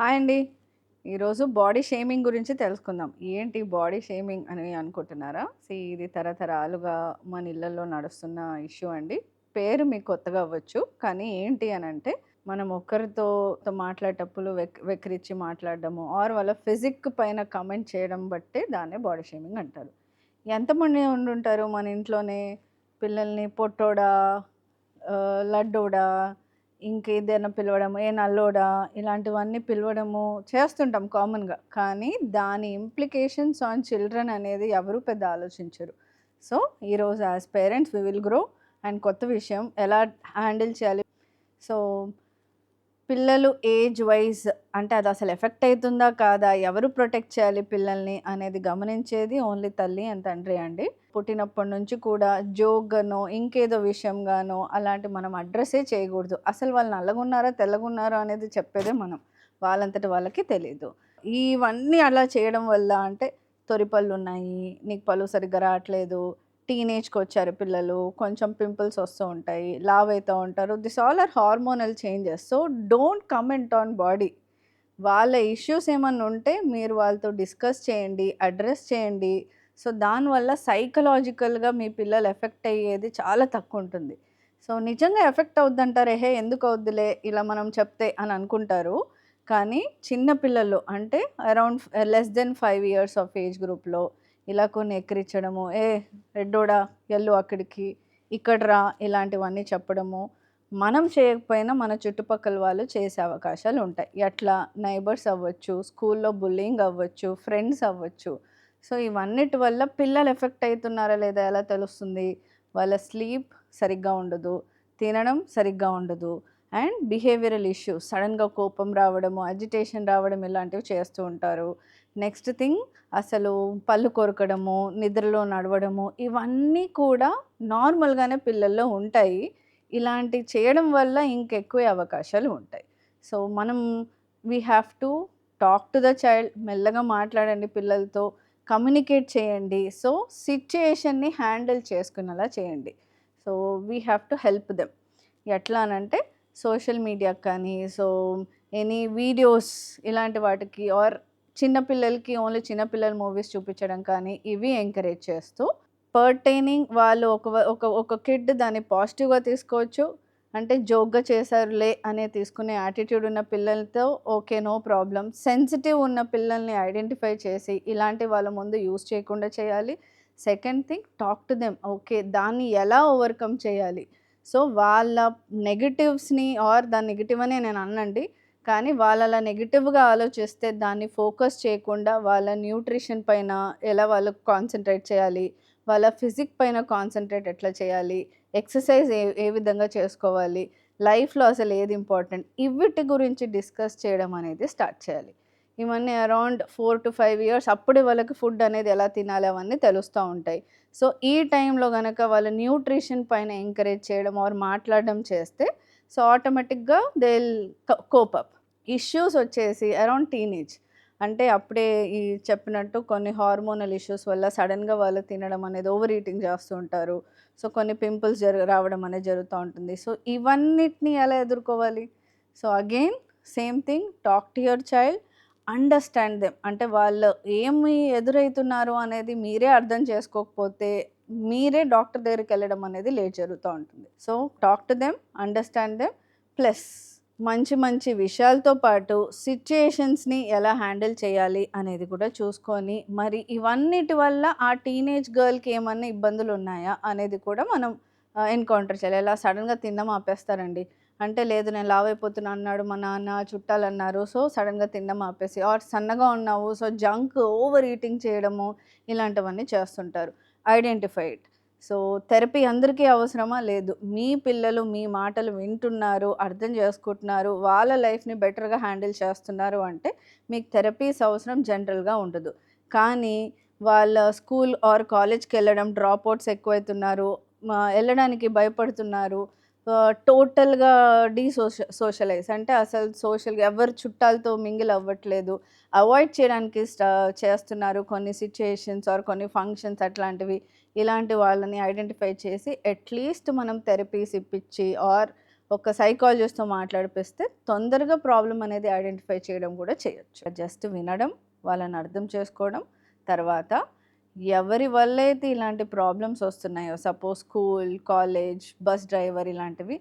Hi అండి. ఈరోజు body shaming గురించి తెలుసుకుందాం. ఏంటి బాడీ షేమింగ్ అని అనుకుంటున్నారా? ఇది తరతరాలుగా మన ఇళ్లల్లో నడుస్తున్న ఇష్యూ అండి. పేరు మీకు కొత్తగా అవ్వచ్చు. కానీ ఏంటి అనంటే, మనం ఒకరితో మాట్లాడేటప్పుడు వెక్కిరించి మాట్లాడడము ఆర్ వాళ్ళ ఫిజిక్ పైన కామెంట్ చేయడం బట్టే దాన్నే బాడీ షేమింగ్ అంటారు. ఎంతమంది ఉండుంటారు మన ఇంట్లోనే పిల్లల్ని పొట్టోడా, లడ్డోడా, ఇంకేదైనా పిలవడము, ఏ నల్లోడా ఇలాంటివన్నీ పిలవడము చేస్తుంటాం కామన్‌గా. కానీ దాని ఇంప్లికేషన్స్ ఆన్ చిల్డ్రన్ అనేది ఎవరు పెద్ద ఆలోచించరు. సో, ఈరోజు as parents we will grow and కొత్త విషయం ఎలా హ్యాండిల్ చేయాలి. సో, పిల్లలు ఏజ్ వైస్ అంటే అది అసలు ఎఫెక్ట్ అయితుందా కాదా? ఎవరు ప్రొటెక్ట్ చేయాలి పిల్లల్ని అనేది గమనించేది ఓన్లీ తల్లి అండ్ తండ్రి అండి. పుట్టినప్పటి నుంచి కూడా జోక్‌గానో, ఇంకేదో విషయంగానో అలాంటి మనం అడ్రెస్సే చేయకూడదు. అసలు వాళ్ళు నల్లగున్నారా, తెల్లగున్నారా అనేది చెప్పేదే మనం. వాళ్ళంతట వాళ్ళకి తెలీదు. ఇవన్నీ అలా చేయడం వల్ల అంటే తొరిపళ్ళున్నాయి, నీకు పళ్ళు సరిగ్గా రాట్లేదు, టీనేజ్‌కొచ్చారు పిల్లలు, కొంచెం పింపుల్స్ వస్తూ ఉంటాయి, లావైతా ఉంటారు. This all are hormonal changes. So, don't comment on body. వాళ్ళ ఇష్యూస్ ఏమన్నా ఉంటే మీరు వాళ్ళతో డిస్కస్ చేయండి, అడ్రెస్ చేయండి. సో, దానివల్ల సైకలాజికల్‌గా మీ పిల్లలు ఎఫెక్ట్ అయ్యేది చాలా తక్కువుంటుంది. సో, నిజంగా ఎఫెక్ట్ అవుద్దంటారు. ఎహే! ఎందుకు అవుద్దిలే ఇలా మనం చెప్తే అని అనుకుంటారు. కానీ చిన్న పిల్లలు అంటే around less than 5 years of age గ్రూప్‌లో ఇలా కొన్ని ఎక్కిరించడము, "ఏ రెడ్డోడా ఎళ్ళు అక్కడికి, ఇక్కడ రా" ఇలాంటివన్నీ చెప్పడము. మనం చేయకపోయినా మన చుట్టుపక్కల వాళ్ళు చేసే అవకాశాలుంటాయి. ఎట్లా నైబర్స్ అవ్వచ్చు, స్కూల్లో బుల్లీయింగ్ అవ్వచ్చు, ఫ్రెండ్స్ అవ్వచ్చు. సో, ఇవన్నిటి వల్ల పిల్లలు ఎఫెక్ట్ అయితున్నారా లేదా ఎలా తెలుస్తుంది? వాళ్ళ స్లీప్ సరిగ్గా ఉండదు, తినడం సరిగ్గా ఉండదు అండ్ బిహేవియరల్ ఇష్యూస్ సడెన్‌గా కోపం రావడము, అజిటేషన్ రావడం ఇలాంటివి చేస్తూ ఉంటారు. నెక్స్ట్ థింగ్ అసలు పళ్ళు కొరకడము, నిద్రలో నడవడము ఇవన్నీ కూడా నార్మల్‌గానే పిల్లల్లో ఉంటాయి. ఇలాంటివి చేయడం వల్ల ఇంకెక్కువే అవకాశాలు ఉంటాయి. సో, మనం we have to talk to the child. మెల్లగా మాట్లాడండి పిల్లలతో. కమ్యూనికేట్ చేయండి. సో, సిట్యుయేషన్‌ని హ్యాండిల్ చేసుకునేలా చేయండి. So, we have to help them. ఎట్లా అనంటే సోషల్ మీడియాకి కానీ, సో ఎనీ వీడియోస్ ఇలాంటి వాటికి ఆర్ చిన్న పిల్లలకి ఓన్లీ చిన్న పిల్లల మూవీస్ చూపించడం కానీ, ఇవి ఎంకరేజ్ చేస్తూ పర్టైనింగ్ వాళ్ళు ఒక కిడ్ దాన్ని పాజిటివ్‌గా తీసుకోవచ్చు. అంటే జోక్‌గా చేశారులే అనే తీసుకునే యాటిట్యూడ్ ఉన్న పిల్లలతో ఓకే. No problem. సెన్సిటివ్ ఉన్న పిల్లల్ని ఐడెంటిఫై చేసి ఇలాంటి వాళ్ళ ముందు యూజ్ చేయకుండా చేయాలి. Second thing talk to them. Okay. దాన్ని ఎలా ఓవర్‌కమ్ చేయాలి? సో, వాళ్ళ నెగెటివ్స్‌ని ఆర్ దాన్ని నెగెటివ్ అనే నేను అననండి. కానీ వాళ్ళలా నెగెటివ్‌గా ఆలోచిస్తే దాన్ని ఫోకస్ చేయకుండా వాళ్ళ న్యూట్రిషన్ పైన ఎలా వాళ్ళు కాన్సంట్రేట్ చేయాలి? వాళ్ళ ఫిజిక్ పైన కాన్సంట్రేట్ ఎట్లా చేయాలి? ఎక్సర్సైజ్ ఏ ఏ విధంగా చేసుకోవాలి? లైఫ్‌లో అసలు ఏది ఇంపార్టెంట్? ఇవిటి గురించి డిస్కస్ చేయడం అనేది స్టార్ట్ చేయాలి. ఇవన్నీ అరౌండ్ 4-5 ఇయర్స్ అప్పుడే వాళ్ళకి ఫుడ్ అనేది ఎలా తినాలి అవన్నీ తెలుస్తా ఉంటాయి. సో, ఈ టైంలో గనక వాళ్ళ న్యూట్రిషన్ పైన ఎంకరేజ్ చేయడం ఆర్ మాట్లాడడం చేస్తే సో, ఆటోమేటిక్‌గా they will cope up. Issues వచ్చేసి అరౌండ్ టీనేజ్. అంటే అప్పుడే ఈ చెప్పినట్టు కొన్ని హార్మోనల్ ఇష్యూస్ వల్ల సడెన్‌గా వాళ్ళు తినడం అనేది ఓవర్ ఈటింగ్ చేస్తూ ఉంటారు. సో, కొన్ని పింపుల్స్ రావడం అనేది జరుగుతా ఉంటుంది. సో, ఇవన్నిటిని ఎలా ఎదుర్కోవాలి? So, again same thing talk to your child, understand them. అంటే వాళ్ళు ఏమి ఎదురైతున్నారు అనేది మీరే అర్థం చేసుకోకపోతే, మీరే డాక్టర్ దగ్గరికెళ్ళడం అనేది లేట్ జరుగుతా ఉంటుంది. So, talk to them, understand them plus మంచి మంచి విషయాలతో పాటు సిట్యుయేషన్స్‌ని ఎలా హ్యాండిల్ చేయాలి అనేది కూడా చూసుకొని, మరి ఇవన్నిటి వల్ల ఆ టీనేజ్ గర్ల్‌కి ఏమన్నా ఇబ్బందులున్నాయా అనేది కూడా మనం ఎన్‌కౌంటర్ చేయాలి. ఎలా సడెన్‌గా తినడం ఆపేస్తారండి. అంటే లేదు నేను లావైపోతున్నా అన్నాడు మా నాన్న, చుట్టాలన్నారు. సో, సడెన్‌గా తినడం ఆపేసి ఆర్ సన్నగా ఉన్నావు. సో, జంక్ ఓవర్ ఈటింగ్ చేయడము ఇలాంటివన్నీ చేస్తుంటారు. Identify it. సో, థెరపీ అందరికీ అవసరమా? లేదు. మీ పిల్లలు మీ మాటలు వింటున్నారు, అర్థం చేసుకుంటున్నారు, వాళ్ళ లైఫ్‌ని బెటర్‌గా హ్యాండిల్ చేస్తున్నారు అంటే మీకు థెరపీస్ అవసరం జనరల్‌గా ఉండదు. కానీ వాళ్ళ స్కూల్ ఆర్ కాలేజ్‌కెళ్ళడం డ్రాప్ ఔట్స్ ఎక్కువైతున్నారు. ఎళ్ళడానికి భయపడుతున్నారు. టోటల్‌గా సోషలైజ్ అంటే అసలు సోషల్‌గా ఎవరు చుట్టాలతో మింగిల్ అవ్వట్లేదు. అవాయిడ్ చేయడానికి చేస్తున్నారు కొన్ని సిట్యుయేషన్స్ ఆర్ కొన్ని ఫంక్షన్స్ అట్లాంటివి. ఇలాంటి వాళ్ళని ఐడెంటిఫై చేసి అట్‌లీస్ట్ మనం థెరపీస్ ఇప్పించి ఆర్ ఒక సైకాలజిస్ట్తో మాట్లాడిపిస్తే తొందరగా ప్రాబ్లం అనేది ఐడెంటిఫై చేయడం కూడా చేయొచ్చు. జస్ట్ వినడం, వాళ్ళని అర్థం చేసుకోవడం, తర్వాత ఎవరి వల్ల అయితే ఇలాంటి ప్రాబ్లమ్స్ వస్తున్నాయో, suppose school, college, bus driver ఇలాంటివి,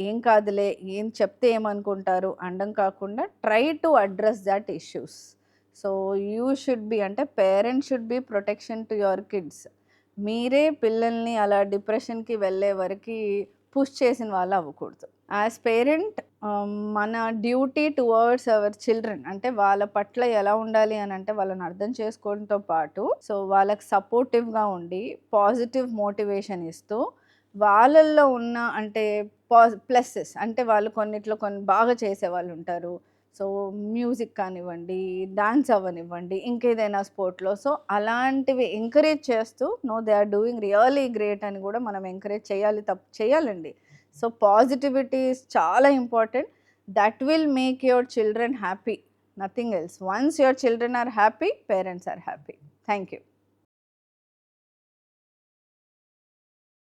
ఏం కాదులే, ఏం చెప్తే ఏమనుకుంటారు అనడం కాకుండా try to address that issues. So you should be, అంటే parents should be protection to your kids. మీరే పిల్లల్ని అలా డిప్రెషన్కి వెళ్ళే వరకు పుష్ చేసిన వాళ్ళు అవ్వకూడదు. యాజ్ పేరెంట్ మన డ్యూటీ టువర్డ్స్ అవర్ చిల్డ్రన్, అంటే వాళ్ళ పట్ల ఎలా ఉండాలి అని అంటే వాళ్ళని అర్థం చేసుకోవడంతో పాటు సో వాళ్ళకి సపోర్టివ్గా ఉండి పాజిటివ్ మోటివేషన్ ఇస్తూ వాళ్ళల్లో ఉన్న అంటే ప్లస్సెస్, అంటే వాళ్ళు కొన్నిట్లో కొన్ని బాగా చేసేవాళ్ళు ఉంటారు. సో మ్యూజిక్ కానివ్వండి, డాన్స్ అవ్వనివ్వండి, ఇంకేదైనా స్పోర్ట్లో, సో అలాంటివి ఎంకరేజ్ చేస్తూ know they are doing really great అని కూడా మనం ఎంకరేజ్ చేయాలండి. సో పాజిటివిటీ ఈజ్ చాలా important. That will make your children happy, nothing else. Once your children are happy, parents are happy. Thank you.